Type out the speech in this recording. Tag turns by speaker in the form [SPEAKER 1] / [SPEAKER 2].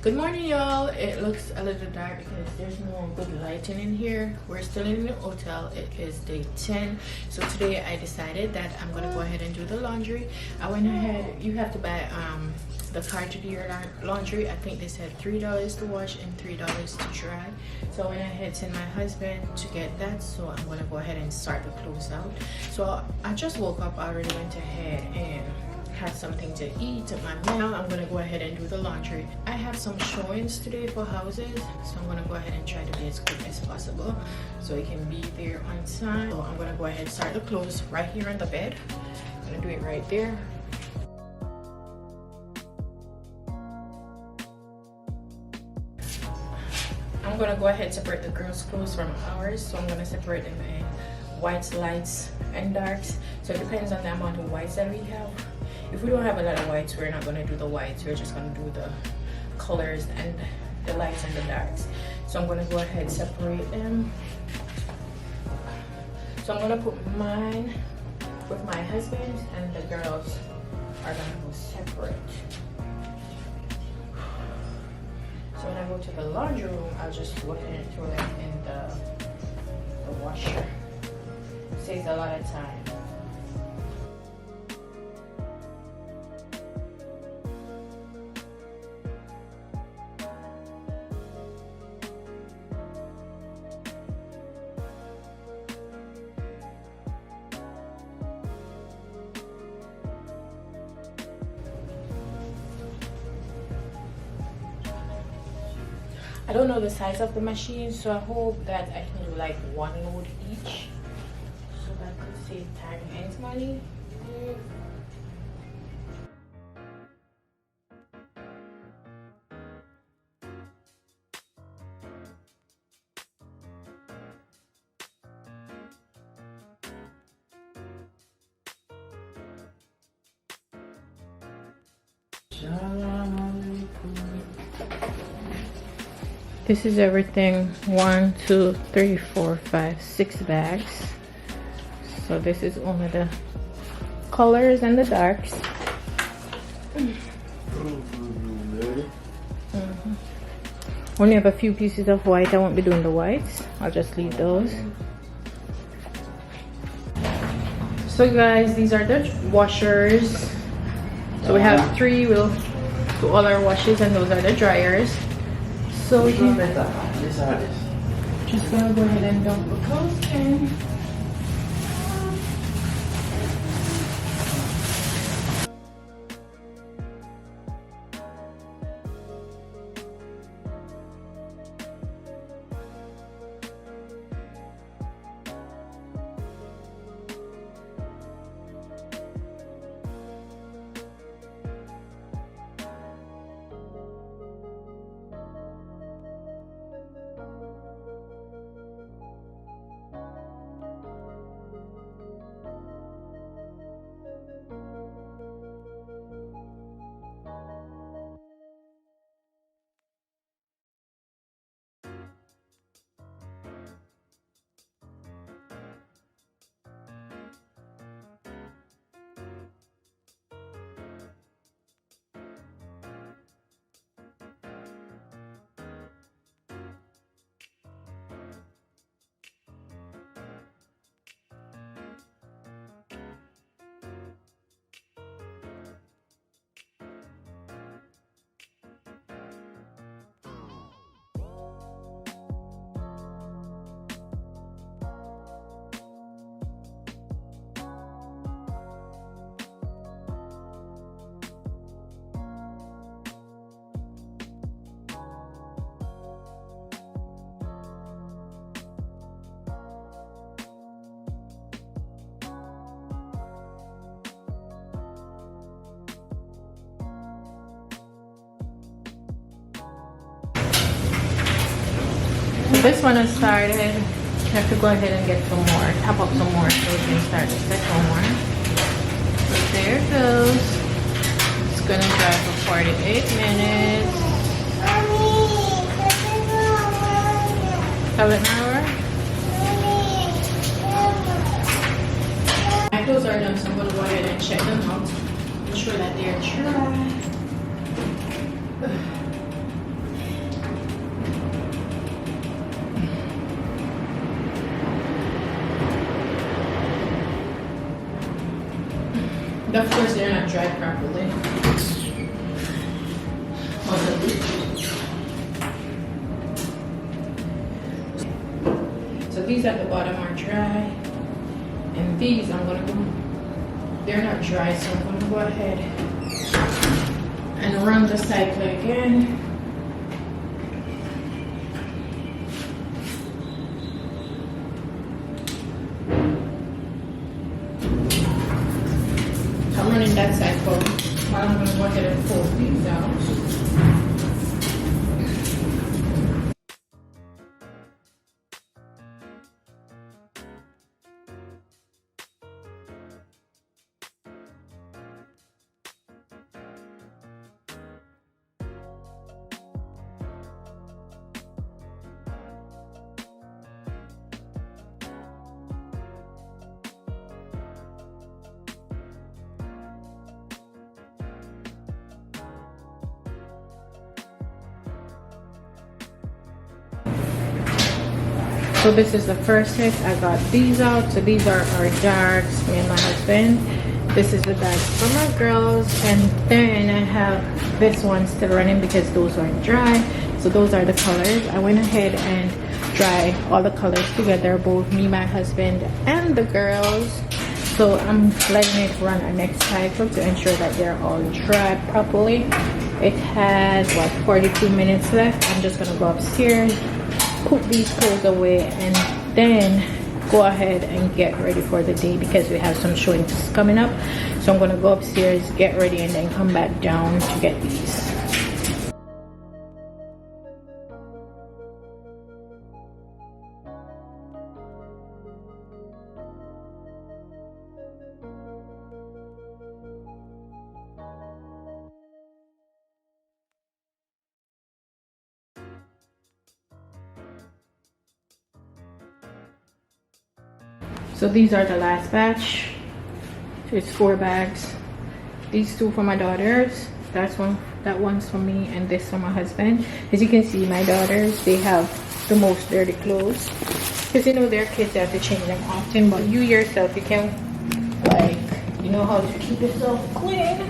[SPEAKER 1] Good morning, y'all. It looks a little dark because there's no good lighting in here. We're still in the hotel. It is day 10. So today I decided that I'm gonna go ahead and do the laundry. I went ahead. You have to buy the card to do your laundry. I think they said $3 to wash and $3 to dry. So I went ahead, sent my husband to get that. So I'm gonna go ahead and start the clothes out. So I just woke up. I already went ahead and had something to eat at my meal. I'm gonna go ahead and do the laundry. I have some showings today for houses, so I'm gonna go ahead and try to be as quick as possible so it can be there on time. So I'm gonna go ahead and start the clothes right here on the bed. I'm gonna do it right there. I'm gonna go ahead and separate the girls' clothes from ours. So I'm gonna separate them in whites, lights, and darks. So it depends on the amount of whites that we have. If we don't have a lot of whites, we're not going to do the whites. We're just going to do the colors and the lights and the darks. So I'm going to go ahead and separate them. So I'm going to put mine with my husband, and the girls are going to go separate. So when I go to the laundry room, I'll just go ahead and throw them in the washer. It saves a lot of time. I don't know the size of the machine, so I hope that I can do like one load each, so that could save time and money. This is everything. 1, 2, 3, 4, 5, 6 bags. So this is only the colors and the darks. Only have a few pieces of white. I won't be doing the whites. I'll just leave those. So guys, these are the washers. So we have 3. We'll do all our washes, and those are the dryers. So we can just gonna go ahead and dump the clothes in. This one has started. You have to go ahead and get some more, top up some more so we can start the second one. So there it goes. It's gonna dry for 48 minutes. Tell it now. My clothes are done, so I'm gonna go ahead and check them out. Make sure that they're dry. Of course, they're not dried properly. So these at the bottom are dry, and these they're not dry, so I'm gonna go ahead and run the cycle again. I'm running that cycle. Now I'm gonna go ahead and fold these out. So this is the first set. I got these out. So these are our darks, me and my husband. This is the darks for my girls, and then I have this one still running because those aren't dry. So those are the colors. I went ahead and dry all the colors together, both me, my husband, and the girls. So I'm letting it run our next cycle to ensure that they're all dry properly. It has what, 42 minutes left. I'm just gonna go upstairs, put these clothes away, and then go ahead and get ready for the day because we have some showings coming up. So I'm gonna go upstairs, get ready, and then come back down to get these. So these are the last batch. It's 4 bags. These 2 for my daughters. That one's for me, and this for my husband. As you can see, my daughters, they have the most dirty clothes because you know they're kids, they have to change them often. But you yourself, you can, like, you know how to keep yourself clean.